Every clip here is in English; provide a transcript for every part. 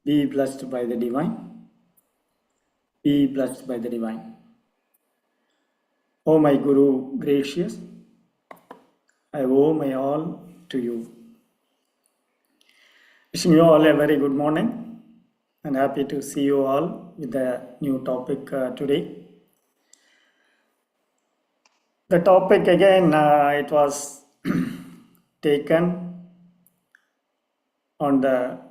Be blessed by the divine. Be blessed by the divine. O my Guru gracious, I owe my all to you. Wishing you all a very good morning and happy to see you all with a new topic today. The topic again, it was taken on the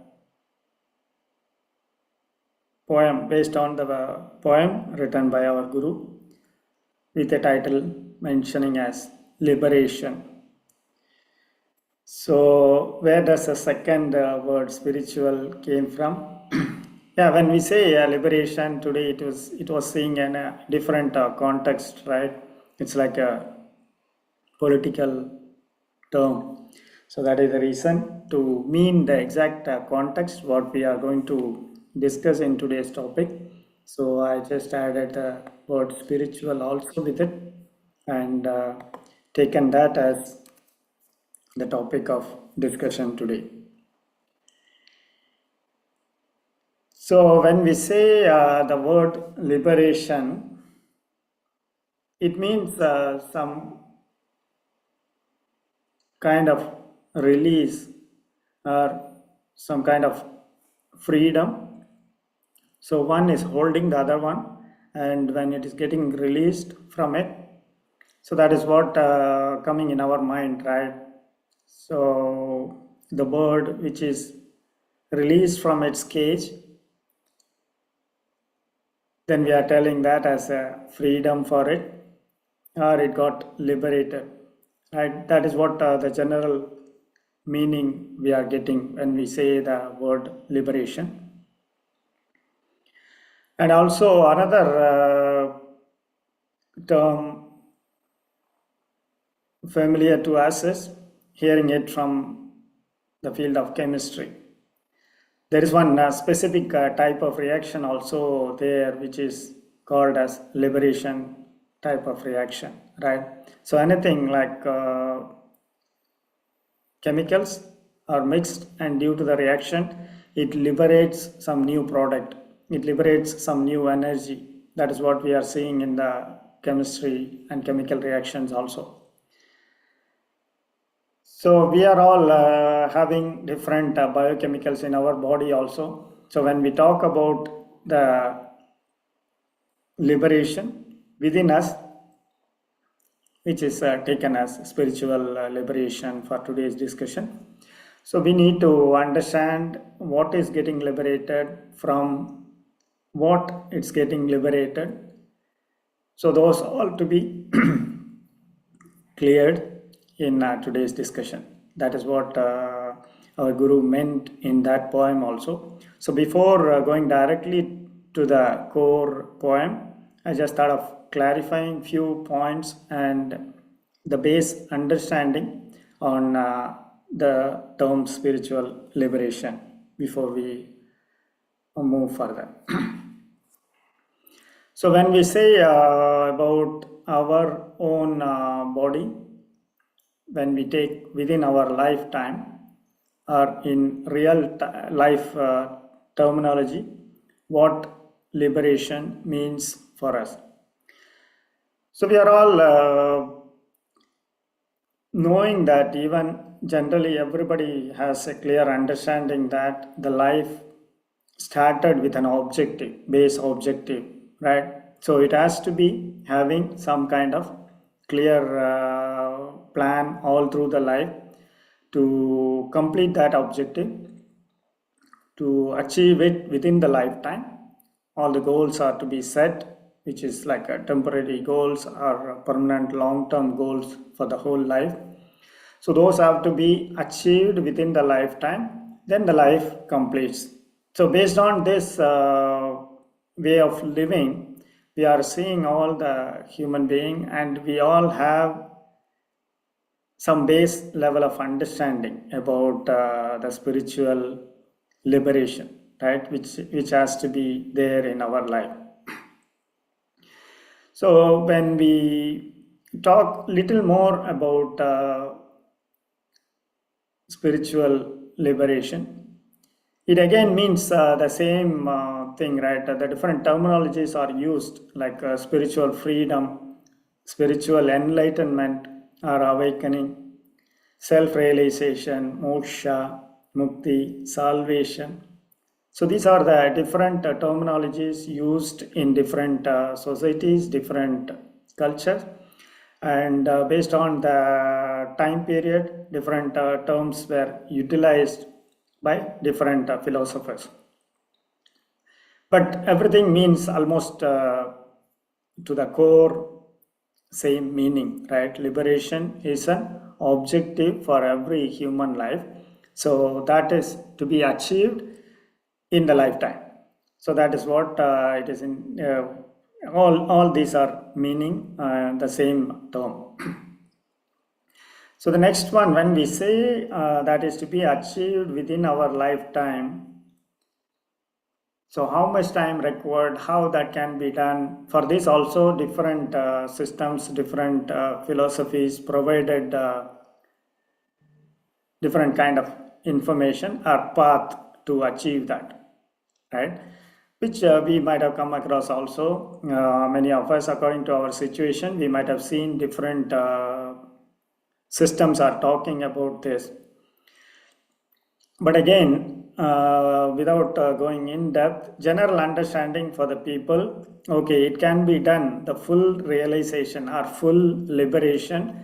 poem, based on the poem written by our Guru with a title mentioning as liberation. So where does the second word spiritual came from? Yeah, when we say liberation today, it was seen in a different context, right? It's like a political term. So that is the reason to mean the exact context what we are going to discuss in today's topic. So I just added the word spiritual also with it and taken that as the topic of discussion today. So when we say the word liberation, it means some kind of release or some kind of freedom. So one is holding the other one, and when it is getting released from it, so that is what coming in our mind, right? So the bird which is released from its cage, then we are telling that as a freedom for it, or it got liberated, right? That is what the general meaning we are getting when we say the word liberation. And also another term familiar to us is hearing it from the field of chemistry. There is one specific type of reaction also there, which is called as liberation type of reaction, right? So anything like chemicals are mixed, and due to the reaction, it liberates some new product. It liberates some new energy. That is what we are seeing in the chemistry and chemical reactions also. So we are all having different biochemicals in our body also. So when we talk about the liberation within us, which is taken as spiritual liberation for today's discussion. So we need to understand what is getting liberated from what it's getting liberated. So those all to be cleared in today's discussion. That is what our Guru meant in that poem also. So before going directly to the core poem, I just thought of clarifying few points and the base understanding on the term spiritual liberation before we move further. So when we say about our own body, when we take within our lifetime or in real life terminology, what liberation means for us. So we are all knowing that even generally everybody has a clear understanding that the life started with an objective, base objective, right? So it has to be having some kind of clear plan all through the life to complete that objective, to achieve it within the lifetime. All the goals are to be set, which is like a temporary goals or permanent long-term goals for the whole life. So those have to be achieved within the lifetime, then the life completes. So based on this way of living, we are seeing all the human being, and we all have some base level of understanding about the spiritual liberation, right, which has to be there in our life. So when we talk little more about spiritual liberation, It again means the same thing, right? The different terminologies are used, like spiritual freedom, spiritual enlightenment or awakening, self realization, moksha, mukti, salvation. So these are the different terminologies used in different societies, different cultures, and based on the time period, different terms were utilized by different philosophers. But everything means almost to the core same meaning, right? Liberation is an objective for every human life. So that is to be achieved in the lifetime. So that is what it is in. All these are meaning the same term. So the next one, when we say that is to be achieved within our lifetime, so how much time required, how that can be done? For this also different systems, different philosophies provided different kind of information or path to achieve that, right? Which we might have come across also. Many of us, according to our situation, we might have seen different systems are talking about this. But again, without going in depth, general understanding for the people, okay, it can be done. The full realization or full liberation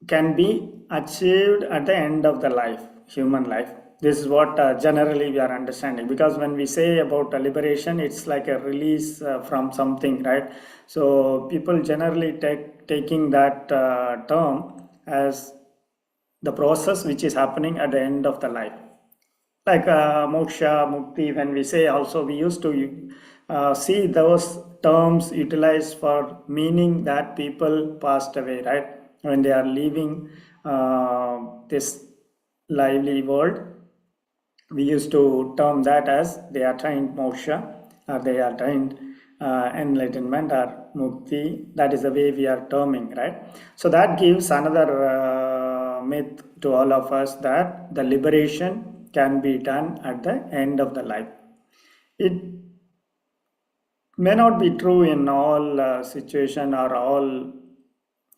can be achieved at the end of the life, human life. This is what generally we are understanding, because when we say about liberation, it's like a release from something, right? So people generally taking that term as the process which is happening at the end of the life, like moksha, mukti. When we say, also we used to see those terms utilized for meaning that people passed away, right? When they are leaving this lively world, we used to term that as they attained moksha, or they attained enlightenment or mukti. That is the way we are terming, right? So that gives another myth to all of us, that the liberation can be done at the end of the life. It may not be true in all situation or all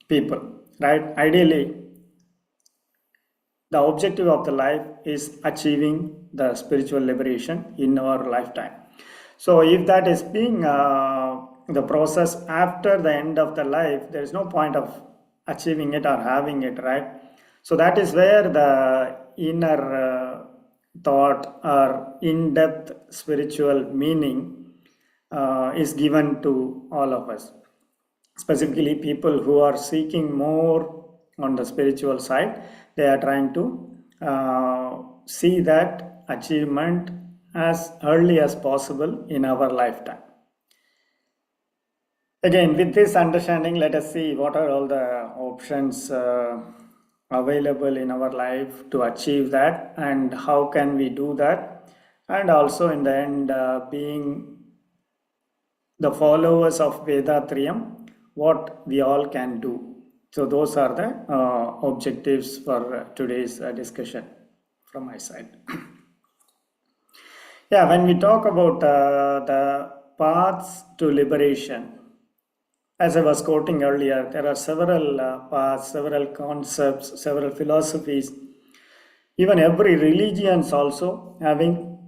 people, right? Ideally, the objective of the life is achieving the spiritual liberation in our lifetime. So if that is being the process after the end of the life, there is no point of achieving it or having it, right? So that is where the inner thought or in-depth spiritual meaning is given to all of us, specifically people who are seeking more on the spiritual side. They are trying to see that achievement as early as possible in our lifetime. Again, with this understanding, let us see what are all the options available in our life to achieve that, and how can we do that, and also in the end, being the followers of Vedatriyam, what we all can do. So those are the objectives for today's discussion from my side. Yeah, when we talk about the paths to liberation, as I was quoting earlier, there are several paths, several concepts, several philosophies. Even every religion is also having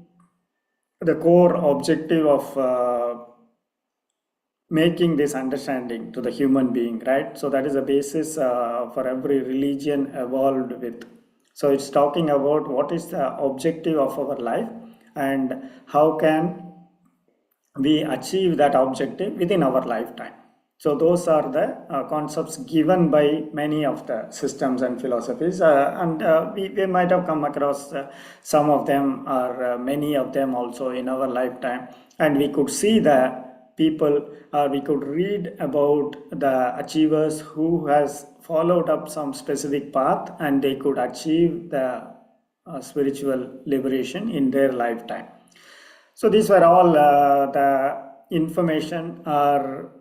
the core objective of making this understanding to the human being, right? So that is the basis for every religion evolved with. So it's talking about what is the objective of our life and how can we achieve that objective within our lifetime. So those are the concepts given by many of the systems and philosophies, and we might have come across some of them or many of them also in our lifetime, and we could see the people, we could read about the achievers who has followed up some specific path and they could achieve the spiritual liberation in their lifetime. So these were all the information or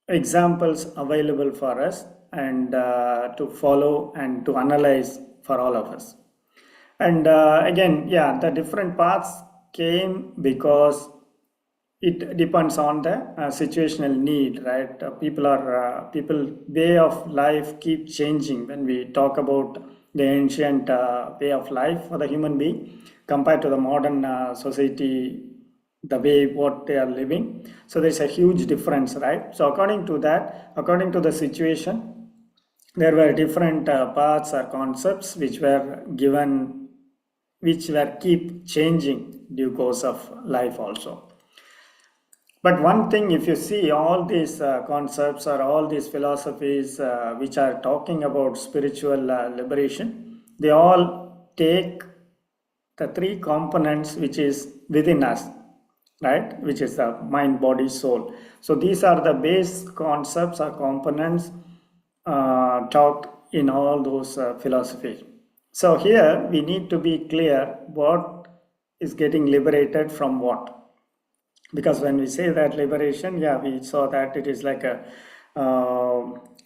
examples available for us and to follow and to analyze for all of us. And again, yeah, the different paths came because it depends on the situational need, right? People way of life keep changing when we talk about the ancient way of life for the human being compared to the modern society, the way what they are living. So there's a huge difference, right? So according to that, according to the situation, there were different paths or concepts which were given, which were keep changing due course of life also. But one thing, if you see all these concepts or all these philosophies which are talking about spiritual liberation, they all take the three components which is within us, right? Which is the mind, body, soul. So these are the base concepts or components taught in all those philosophies. So here we need to be clear what is getting liberated from what, because when we say that liberation, yeah, we saw that it is like a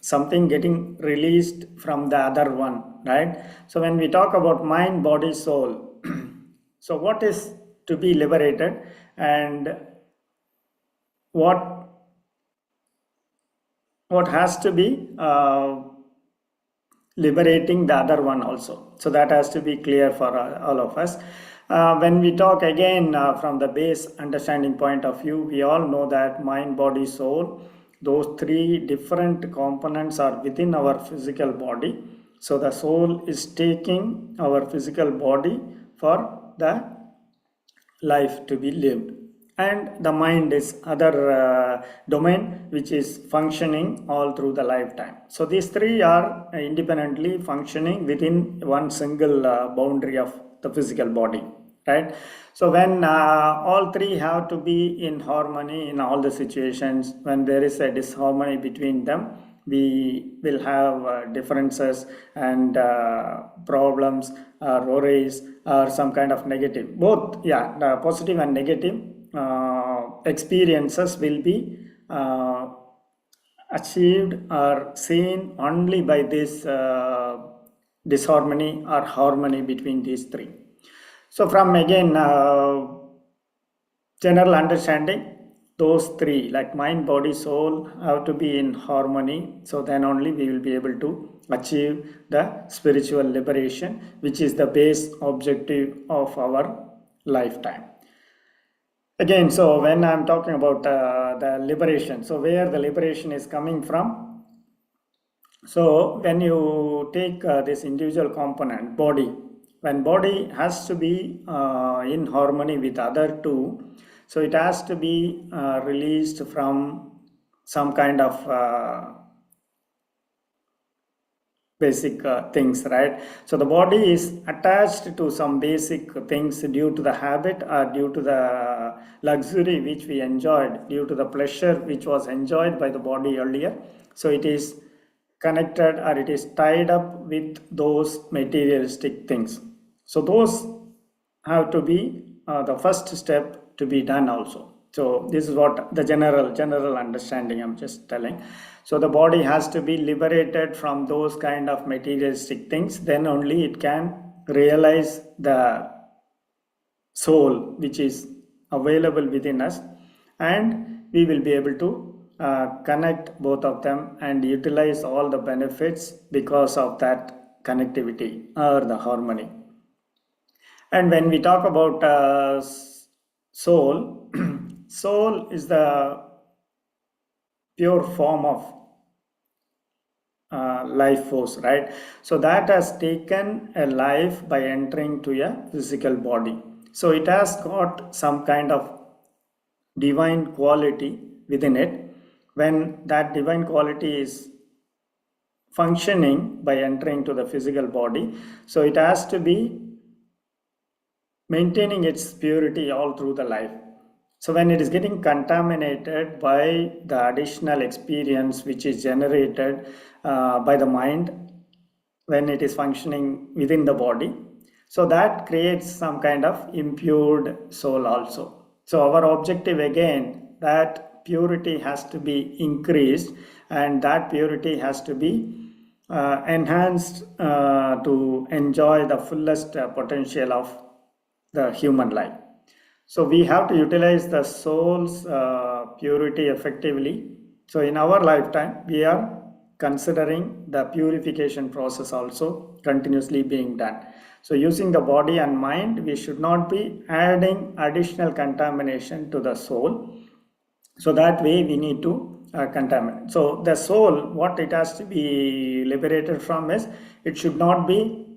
something getting released from the other one, right? So when we talk about mind, body, soul, so what is to be liberated, and what what has to be liberating the other one also. So that has to be clear for all of us. When we talk again from the base understanding point of view, we all know that mind, body, soul, those three different components are within our physical body. So the soul is taking our physical body for the life to be lived, and the mind is other domain which is functioning all through the lifetime. So these three are independently functioning within one single boundary of the physical body, right? So when all three have to be in harmony in all the situations, when there is a disharmony between them, we will have differences and problems or worries or some kind of negative, both, yeah, the positive and negative experiences will be achieved or seen only by this disharmony or harmony between these three. So from again general understanding, those three like mind, body, soul have to be in harmony, so then only we will be able to achieve the spiritual liberation, which is the base objective of our lifetime. Again, so when I'm talking about the liberation, so where the liberation is coming from, so when you take this individual component body, when body has to be in harmony with other two, so it has to be released from some kind of basic things, right? So the body is attached to some basic things due to the habit or due to the luxury which we enjoyed, due to the pleasure which was enjoyed by the body earlier. So it is connected or it is tied up with those materialistic things. So those have to be the first step to be done also. So this is what the general understanding I'm just telling. So the body has to be liberated from those kind of materialistic things, then only it can realize the soul which is available within us, and we will be able to connect both of them and utilize all the benefits because of that connectivity or the harmony. And when we talk about soul, soul is the pure form of life force, right? So that has taken a life by entering to a physical body. So it has got some kind of divine quality within it. When that divine quality is functioning by entering to the physical body, so it has to be maintaining its purity all through the life. So when it is getting contaminated by the additional experience which is generated by the mind when it is functioning within the body, so that creates some kind of impure soul also. So our objective again, that purity has to be increased, and that purity has to be enhanced to enjoy the fullest potential of the human life. So we have to utilize the soul's purity effectively. So in our lifetime, we are considering the purification process also continuously being done. So using the body and mind, we should not be adding additional contamination to the soul. So that way we need to contaminate. So the soul, what it has to be liberated from is, it should not be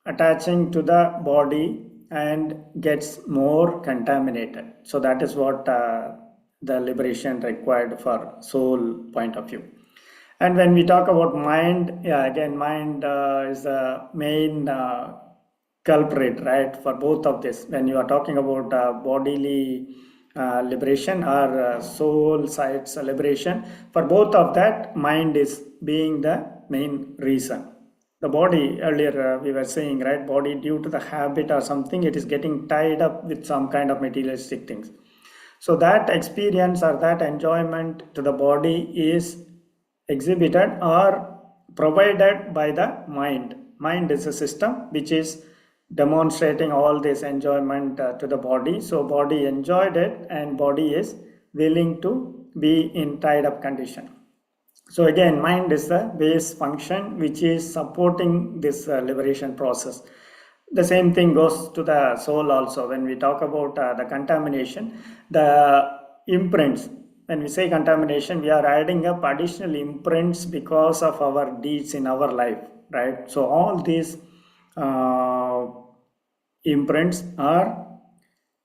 attaching to the body and gets more contaminated. So that is what the liberation required for soul point of view. And when we talk about mind, yeah, again, mind is the main culprit, right, for both of this. When you are talking about bodily liberation or soul sides liberation, for both of that, mind is being the main reason. The body, earlier we were saying, right, body due to the habit or something, it is getting tied up with some kind of materialistic things. So that experience or that enjoyment to the body is exhibited or provided by the mind. Mind is a system which is demonstrating all this enjoyment to the body. So body enjoyed it and body is willing to be in tied up condition. So again, mind is the base function which is supporting this liberation process. The same thing goes to the soul also. When we talk about the contamination, the imprints, when we say contamination, we are adding up additional imprints because of our deeds in our life, right? So all these uh, imprints are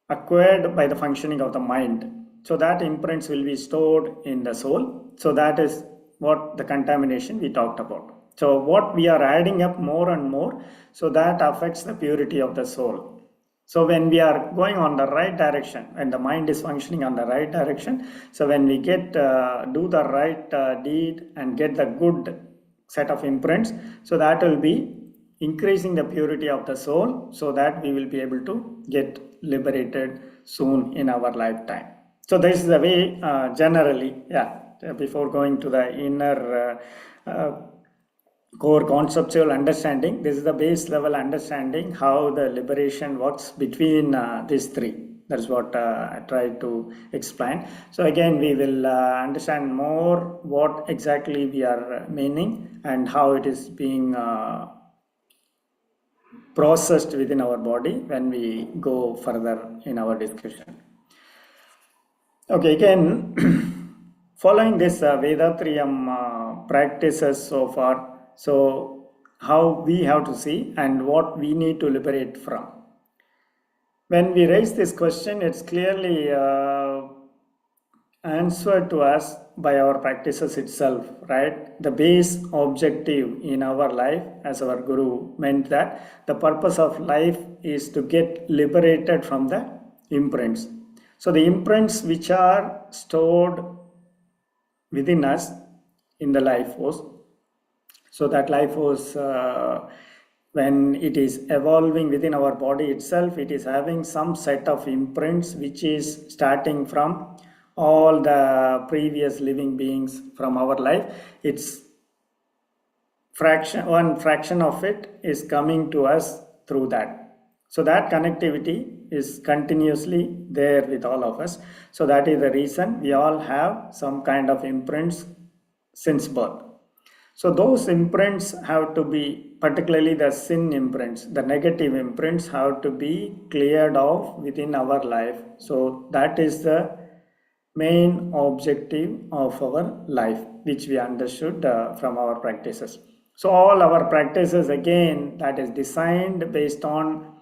acquired by the functioning of the mind. So that imprints will be stored in the soul. So that is what the contamination we talked about. So what we are adding up more and more, so that affects the purity of the soul. So when we are going on the right direction and the mind is functioning on the right direction, so when we get do the right deed and get the good set of imprints, so that will be increasing the purity of the soul, so that we will be able to get liberated soon in our lifetime. So this is the way generally, yeah, before going to the inner core conceptual understanding, this is the base level understanding how the liberation works between these three. That's what I tried to explain. So again, we will understand more what exactly we are meaning and how it is being processed within our body when we go further in our discussion. Okay, again, following this Vedatriyam practices so far, so how we have to see and what we need to liberate from. When we raise this question, it's clearly answered to us by our practices itself, right? The base objective in our life, as our Guru meant that the purpose of life is to get liberated from the imprints. So the imprints which are stored within us in the life force, so that life force when it is evolving within our body itself, it is having some set of imprints which is starting from all the previous living beings from our life. It's one fraction of it is coming to us through that. So that connectivity is continuously there with all of us. So that is the reason we all have some kind of imprints since birth. So those imprints have to be, particularly the sin imprints, the negative imprints have to be cleared off within our life. So that is the main objective of our life, which we understood from our practices. So all our practices, again, that is designed based on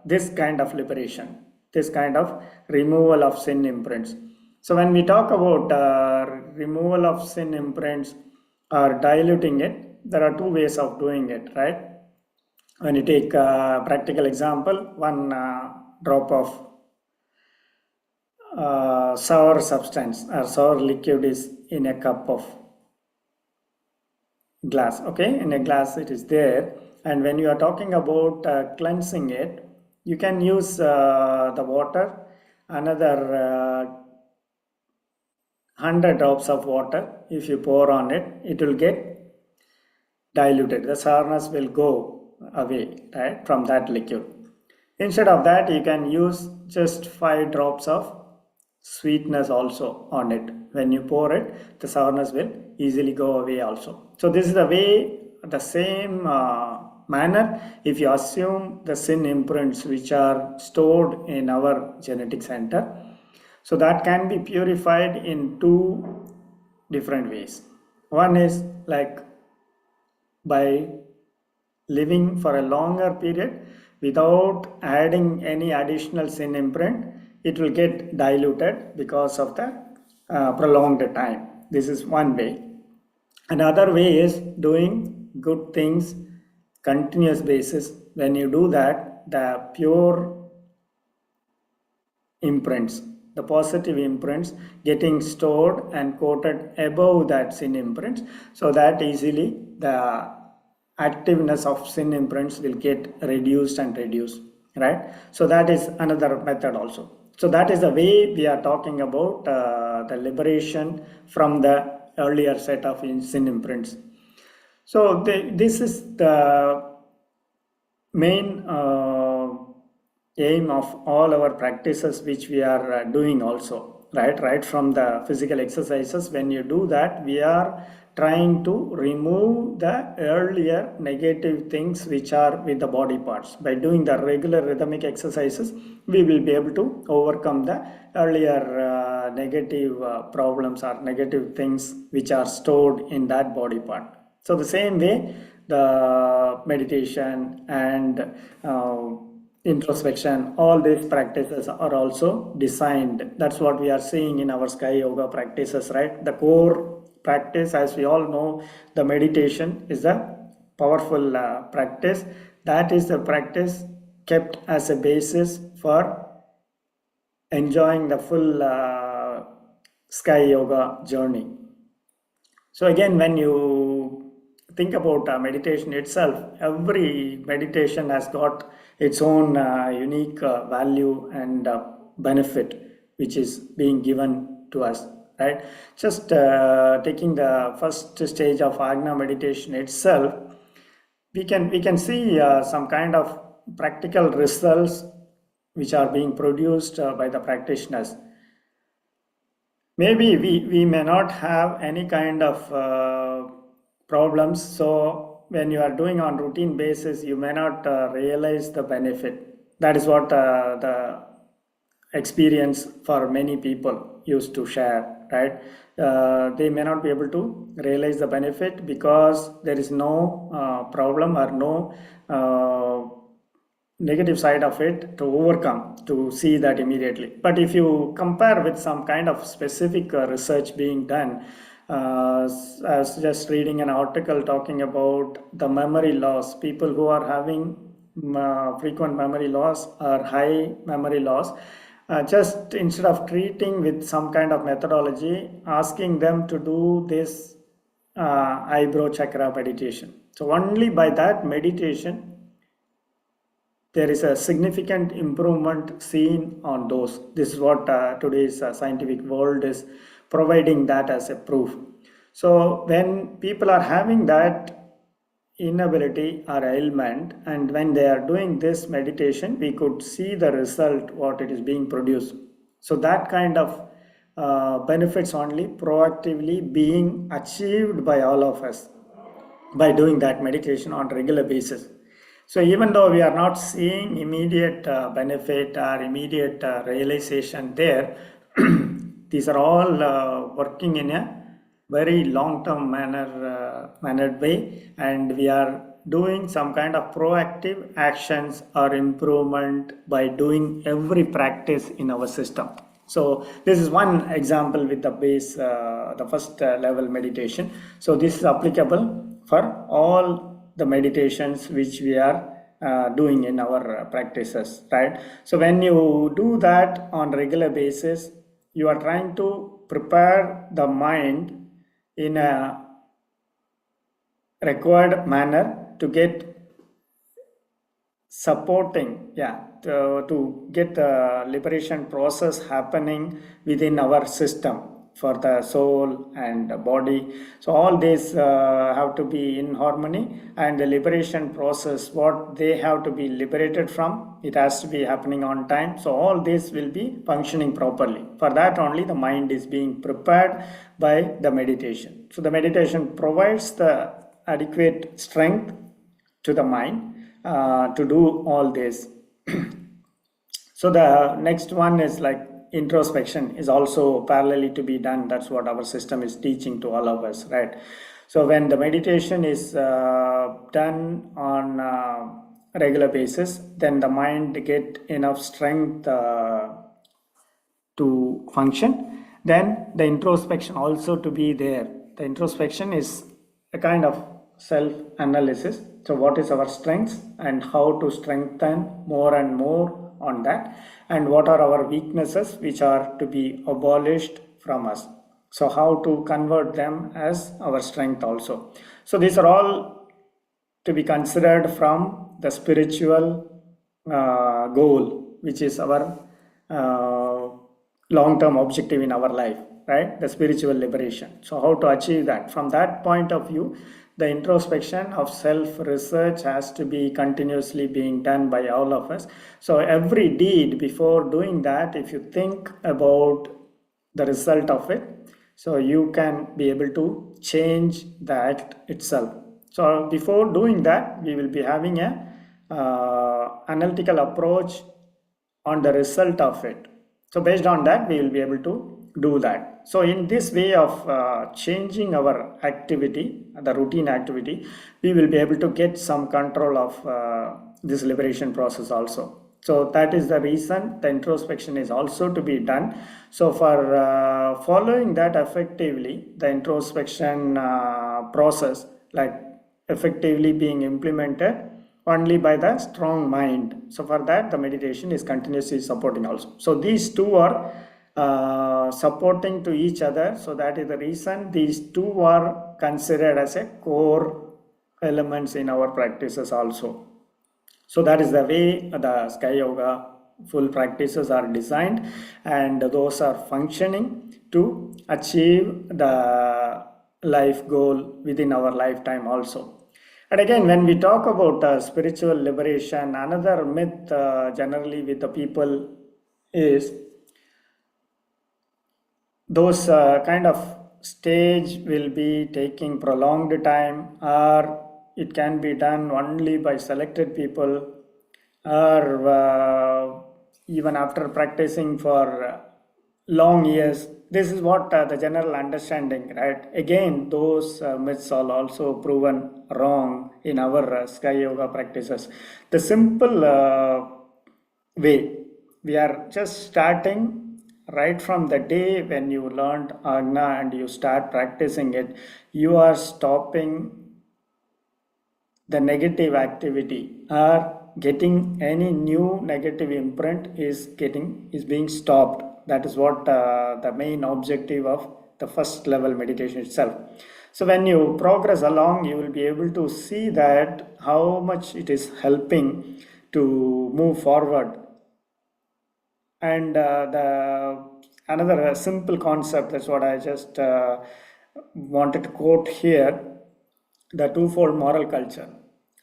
this kind of liberation, this kind of removal of sin imprints. So when we talk about removal of sin imprints or diluting it, there are two ways of doing it, right? When you take a practical example, one drop of sour substance or sour liquid is in a cup of glass. Okay, in a glass it is there, and when you are talking about cleansing it, you can use the water, another 100 drops of water. If you pour on it, it will get diluted. The sourness will go away, right, from that liquid. Instead of that, you can use just 5 drops of sweetness also on it. When you pour it, the sourness will easily go away also. So this is the way, the same manner, if you assume the sin imprints which are stored in our genetic center, so that can be purified in two different ways. One is like by living for a longer period without adding any additional sin imprint, it will get diluted because of the prolonged time. This is one way. Another way is doing good things continuous basis. When you do that, the pure imprints, the positive imprints getting stored and coated above that sin imprints, so that easily the activeness of sin imprints will get reduced and reduced, right? So that is another method also. So that is the way we are talking about the liberation from the earlier set of sin imprints. So this is the main aim of all our practices which we are doing also, right from the physical exercises. When you do that, we are trying to remove the earlier negative things which are with the body parts. By doing the regular rhythmic exercises, we will be able to overcome the earlier negative problems or negative things which are stored in that body part. So the same way, the meditation and introspection, all these practices are also designed. That's what we are seeing in our Sky Yoga practices, right? The core practice, as we all know, the meditation is a powerful practice. That is the practice kept as a basis for enjoying the full Sky Yoga journey. So again, when you think about meditation itself, every meditation has got its own unique value and benefit which is being given to us, right? Just taking the first stage of Agna meditation itself, we can see some kind of practical results which are being produced by the practitioners. Maybe we may not have any kind of problems, so when you are doing on routine basis, you may not realize the benefit. That is what the experience for many people used to share, right? They may not be able to realize the benefit because there is no problem or no negative side of it to overcome to see that immediately. But if you compare with some kind of specific research being done, I was just reading an article talking about the memory loss. People who are having frequent memory loss or high memory loss, just instead of treating with some kind of methodology, asking them to do this eyebrow chakra meditation. So only by that meditation, there is a significant improvement seen on those. This is what today's scientific world is providing that as a proof. So when people are having that inability or ailment, and when they are doing this meditation, we could see the result, what it is being produced. So that kind of benefits only proactively being achieved by all of us by doing that meditation on regular basis. So even though we are not seeing immediate benefit or immediate realization there, these are all working in a very long-term mannered way, and we are doing some kind of proactive actions or improvement by doing every practice in our system. So this is one example with the base, the first level meditation. So this is applicable for all the meditations which we are doing in our practices, right? So when you do that on regular basis, you are trying to prepare the mind in a required manner to get supporting, to get the liberation process happening within our system. for the soul and the body. So all these have to be in harmony, and the liberation process, what they have to be liberated from, it has to be happening on time. So all this will be functioning properly. For that only the mind is being prepared by the meditation. So the meditation provides the adequate strength to the mind to do all this. So the next one is like introspection is also parallelly to be done. That's what our system is teaching to all of us, right? So when the meditation is done on regular basis, then the mind get enough strength to function. Then the introspection also to be there. The introspection is a kind of self-analysis. So what is our strengths and how to strengthen more and more on that, and what are our weaknesses which are to be abolished from us. So how to convert them as our strength also. So these are all to be considered from the spiritual goal, which is our long-term objective in our life, right? The spiritual liberation. So how to achieve that? From that point of view, the introspection of self-research has to be continuously being done by all of us. So every deed, before doing that, if you think about the result of it, so you can be able to change the act itself. So before doing that, we will be having a analytical approach on the result of it. So based on that, we will be able to do that. So in this way of changing our activity, the routine activity, we will be able to get some control of this liberation process also. So that is the reason the introspection is also to be done. So for following that effectively, the introspection process, like effectively being implemented only by the strong mind. So for that, the meditation is continuously supporting also. So these two are supporting to each other. So that is the reason these two are considered as a core elements in our practices also. So that is the way the Sky Yoga full practices are designed, and those are functioning to achieve the life goal within our lifetime also. And again, when we talk about spiritual liberation, another myth generally with the people is those kind of stage will be taking prolonged time, or it can be done only by selected people, or even after practicing for long years. This is what the general understanding, right? Again, those myths are also proven wrong in our Sky Yoga practices. The simple way, we are just starting right from the day when you learned Agna and you start practicing it, you are stopping the negative activity, or getting any new negative imprint is being stopped. That is what the main objective of the first level meditation itself. So when you progress along, you will be able to see that how much it is helping to move forward. And another simple concept, that's what I just wanted to quote here, the twofold moral culture.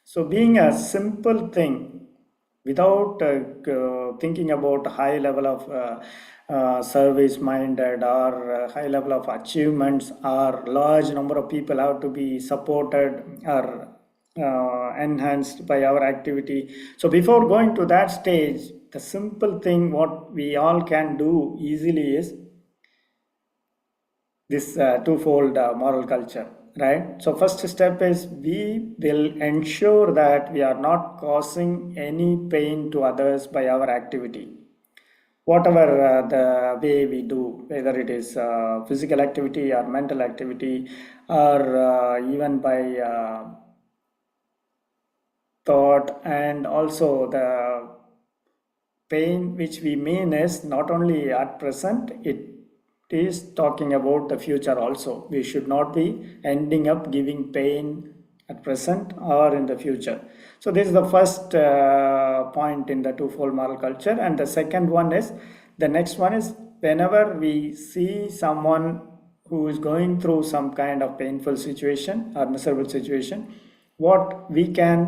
So being a simple thing, without thinking about high level of service minded, or high level of achievements, or large number of people have to be supported or enhanced by our activity. So before going to that stage, the simple thing what we all can do easily is this twofold moral culture, right? So first step is we will ensure that we are not causing any pain to others by our activity, whatever the way we do, whether it is physical activity or mental activity, or even by thought. And also the pain which we mean is not only at present, it is talking about the future also. We should not be ending up giving pain at present or in the future. So this is the first point in the twofold moral culture. And the second one is, the next one is whenever we see someone who is going through some kind of painful situation or miserable situation, what we can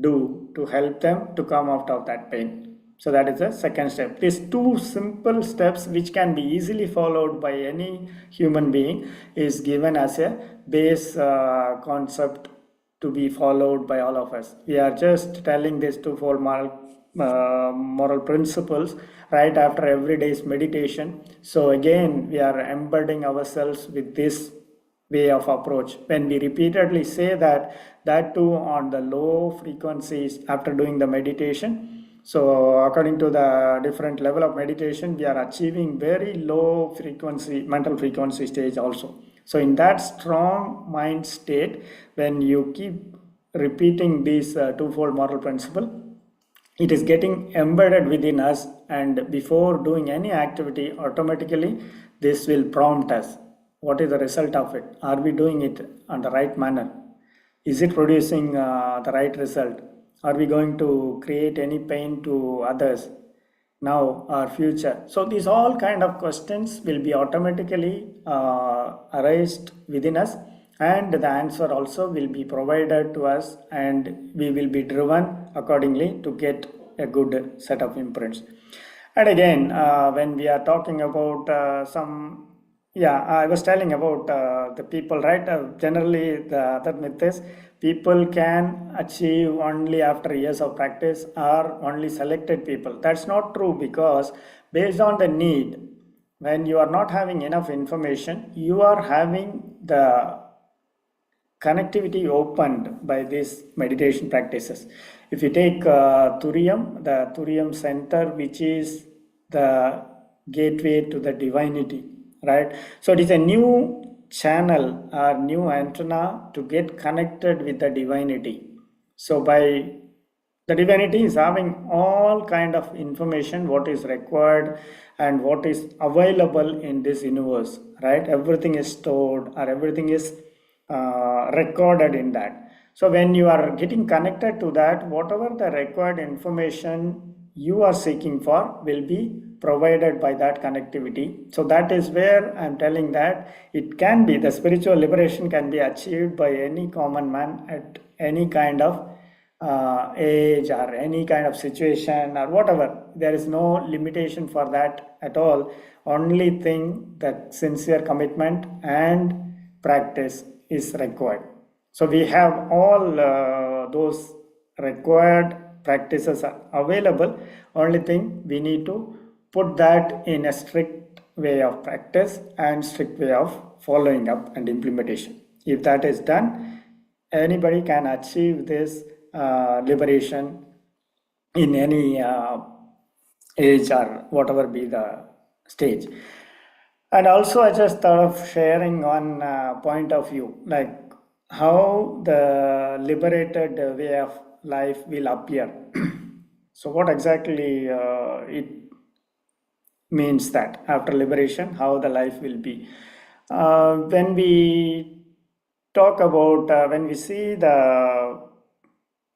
do to help them to come out of that pain. So that is the second step. These two simple steps, which can be easily followed by any human being, is given as a base concept to be followed by all of us. We are just telling this twofold moral principles right after every day's meditation. So again, we are embedding ourselves with this way of approach. When we repeatedly say that, that too on the low frequencies after doing the meditation. So according to the different level of meditation, we are achieving very low frequency, mental frequency stage also. So in that strong mind state, when you keep repeating this twofold moral principle, it is getting embedded within us, and before doing any activity, automatically this will prompt us. What is the result of it? Are we doing it on the right manner? Is it producing the right result? Are we going to create any pain to others now or future? So these all kind of questions will be automatically arised within us, and the answer also will be provided to us, and we will be driven accordingly to get a good set of imprints. And again, when we are talking about I was telling about the people, right? Generally, the other myth is people can achieve only after years of practice or only selected people. That's not true, because based on the need, when you are not having enough information, you are having the connectivity opened by these meditation practices. If you take the Turium center, which is the gateway to the divinity, right? So it is a new channel or new antenna to get connected with the divinity. So by the divinity is having all kind of information, what is required and what is available in this universe, right? Everything is stored, or everything is recorded in that. So when you are getting connected to that, whatever the required information you are seeking for will be provided by that connectivity. So that is where I'm telling that it can be, the spiritual liberation can be achieved by any common man at any kind of age or any kind of situation or whatever. There is no limitation for that at all. Only thing that sincere commitment and practice is required. So we have all those required practices are available. Only thing, we need to put that in a strict way of practice and strict way of following up and implementation. If that is done, anybody can achieve this liberation in any age or whatever be the stage. And also, I just thought of sharing one point of view, like how the liberated way of life will appear. So, what exactly it means that after liberation, how the life will be. When we talk about, when we see the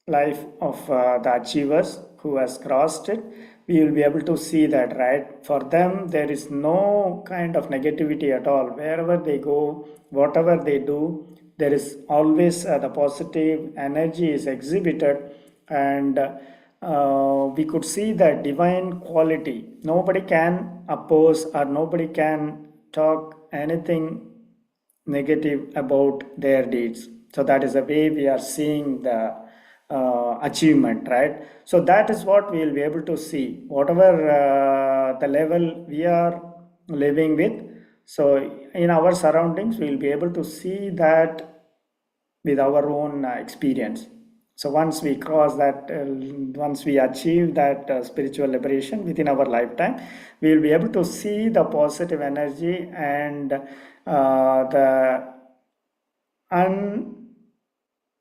life of the achievers who has crossed it, we will be able to see that, right? For them, there is no kind of negativity at all. Wherever they go, whatever they do, there is always the positive energy is exhibited, and we could see that divine quality. Nobody can oppose or nobody can talk anything negative about their deeds. So that is the way we are seeing the achievement, right? So that is what we will be able to see, whatever the level we are living with. So in our surroundings, we will be able to see that with our own experience. So once we cross that, once we achieve that spiritual liberation within our lifetime, we will be able to see the positive energy and the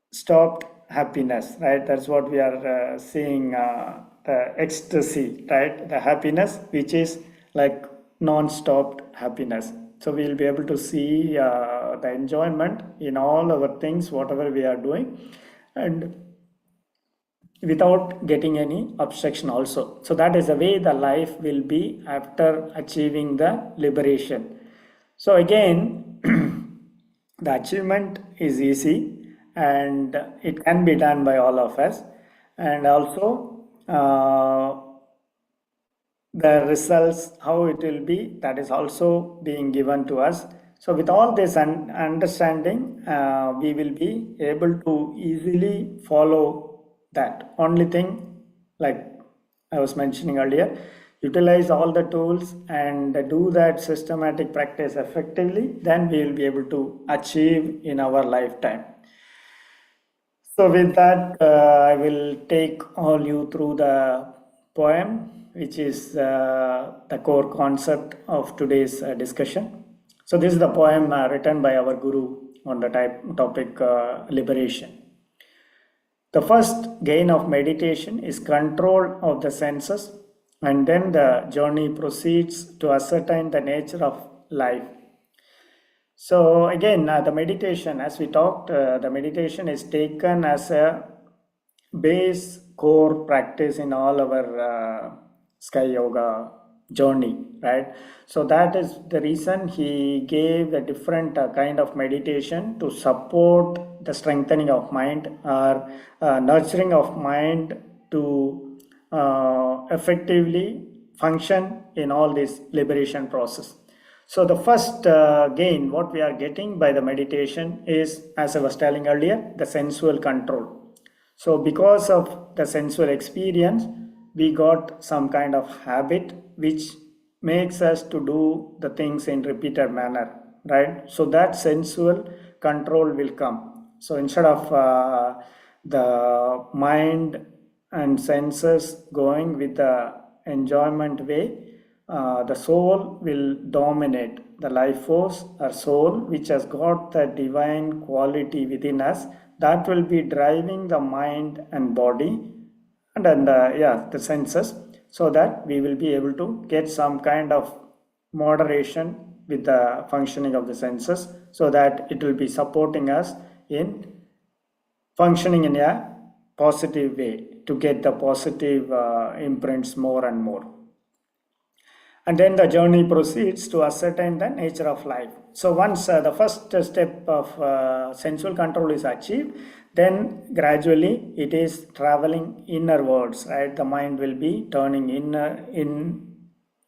unstopped happiness, right? That's what we are seeing, the ecstasy, right? The happiness, which is like non-stopped happiness. So we'll be able to see the enjoyment in all our things, whatever we are doing. And without getting any obstruction also. So that is the way the life will be after achieving the liberation. So again, the achievement is easy and it can be done by all of us. And also, the results, how it will be, that is also being given to us. So with all this understanding, we will be able to easily follow that. Only thing, like I was mentioning earlier, utilize all the tools and do that systematic practice effectively, then we will be able to achieve in our lifetime. So with that, I will take all you through the poem, which is the core concept of today's discussion. So this is the poem written by our guru on the topic liberation. The first gain of meditation is control of the senses, and then the journey proceeds to ascertain the nature of life. So again, the meditation, as we talked, the meditation is taken as a base core practice in all our sky yoga journey, right? So that is the reason he gave a different kind of meditation to support the strengthening of mind or nurturing of mind to effectively function in all this liberation process. So the first gain, what we are getting by the meditation is, as I was telling earlier, the sensual control. So because of the sensual experience, we got some kind of habit which makes us to do the things in repeated manner, right? So that sensual control will come. So instead of the mind and senses going with the enjoyment way, the soul will dominate the life force or soul, which has got the divine quality within us, that will be driving the mind and body and then the senses, so that we will be able to get some kind of moderation with the functioning of the senses, so that it will be supporting us in functioning in a positive way to get the positive imprints more and more. And then the journey proceeds to ascertain the nature of life. So once the first step of sensual control is achieved, then gradually it is traveling inwards, right? The mind will be turning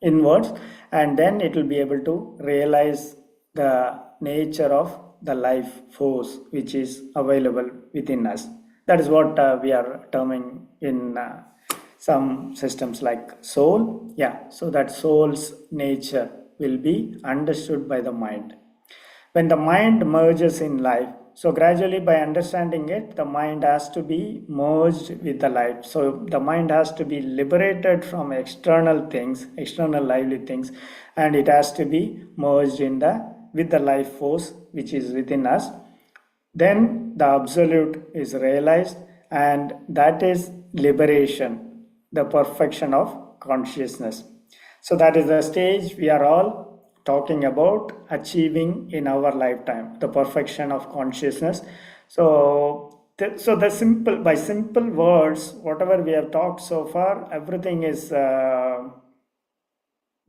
inwards, and then it will be able to realize the nature of the life force which is available within us. That is what we are terming in some systems like soul. Yeah, so that soul's nature will be understood by the mind. When the mind merges in life, so gradually by understanding it, the mind has to be merged with the life. So the mind has to be liberated from external things, external lively things, and it has to be merged with the life force which is within us. Then the absolute is realized, and that is liberation, the perfection of consciousness. So that is the stage we are all talking about achieving in our lifetime, the perfection of consciousness. So the simple, by simple words, whatever we have talked so far, everything is the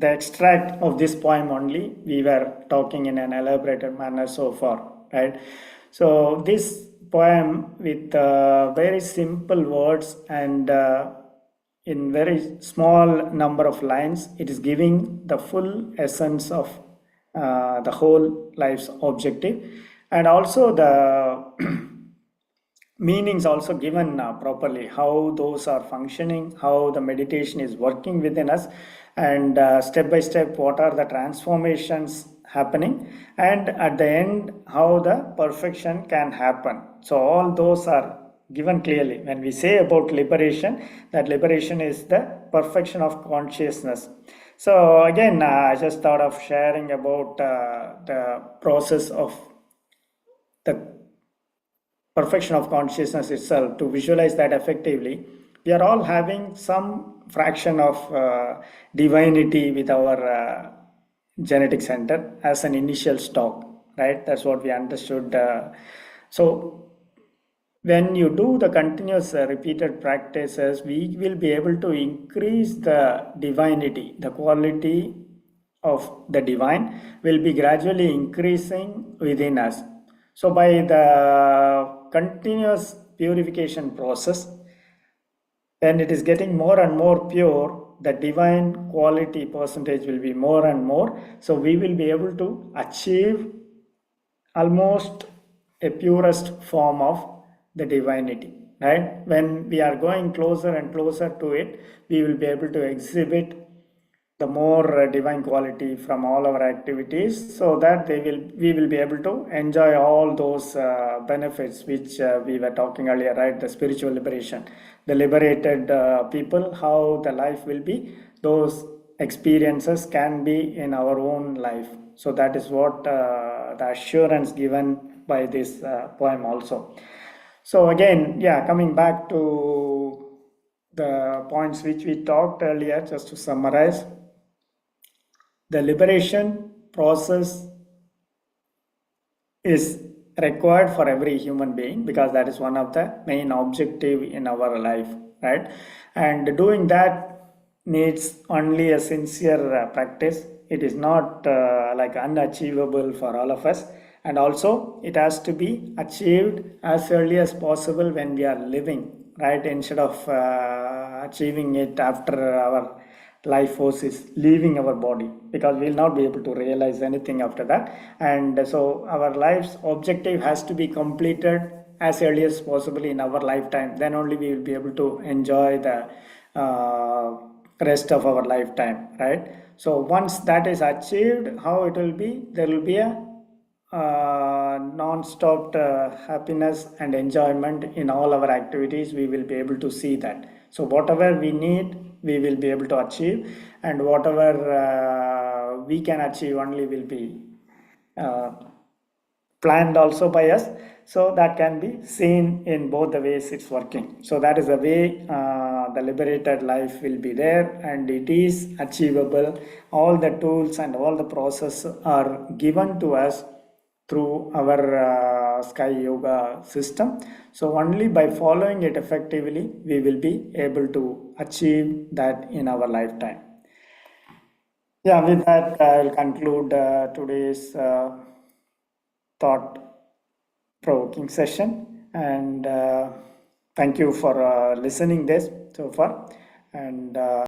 extract of this poem only. We were talking in an elaborated manner so far, right? So this poem with very simple words and in very small number of lines, it is giving the full essence of the whole life's objective, and also the meanings also given properly, how those are functioning, how the meditation is working within us, and step by step what are the transformations happening, and at the end how the perfection can happen. So all those are given clearly. When we say about liberation, that liberation is the perfection of consciousness. So again, I just thought of sharing about the process of the perfection of consciousness itself. To visualize that effectively, we are all having some fraction of divinity with our genetic center as an initial stock, right? That's what we understood. So when you do the continuous repeated practices, we will be able to increase the divinity, the quality of the divine will be gradually increasing within us. So, by the continuous purification process, when it is getting more and more pure, the divine quality percentage will be more and more. So, we will be able to achieve almost a purest form of the divinity, right? When we are going closer and closer to it, we will be able to exhibit the more divine quality from all our activities, so that we will be able to enjoy all those benefits which we were talking earlier, right? The spiritual liberation, the liberated people, how the life will be, those experiences can be in our own life. So that is what the assurance given by this poem also. So again, yeah, coming back to the points which we talked earlier, just to summarize, the liberation process is required for every human being, because that is one of the main objective in our life, right? And doing that needs only a sincere practice. It is not like unachievable for all of us, and also it has to be achieved as early as possible when we are living, right? Instead of achieving it after our life force is leaving our body, because we'll not be able to realize anything after that. And so our life's objective has to be completed as early as possible in our lifetime. Then only we will be able to enjoy the rest of our lifetime, right? So once that is achieved, how it will be, there will be a non-stop happiness and enjoyment in all our activities. We will be able to see that. So whatever we need, we will be able to achieve, and whatever we can achieve only will be uh, planned also by us. So that can be seen in both the ways it's working. So that is the way the liberated life will be there, and it is achievable. All the tools and all the process are given to us through our sky yoga system. So only by following it effectively, we will be able to achieve that in our lifetime. Yeah, with that, I'll conclude today's thought provoking session. And thank you for listening this so far. And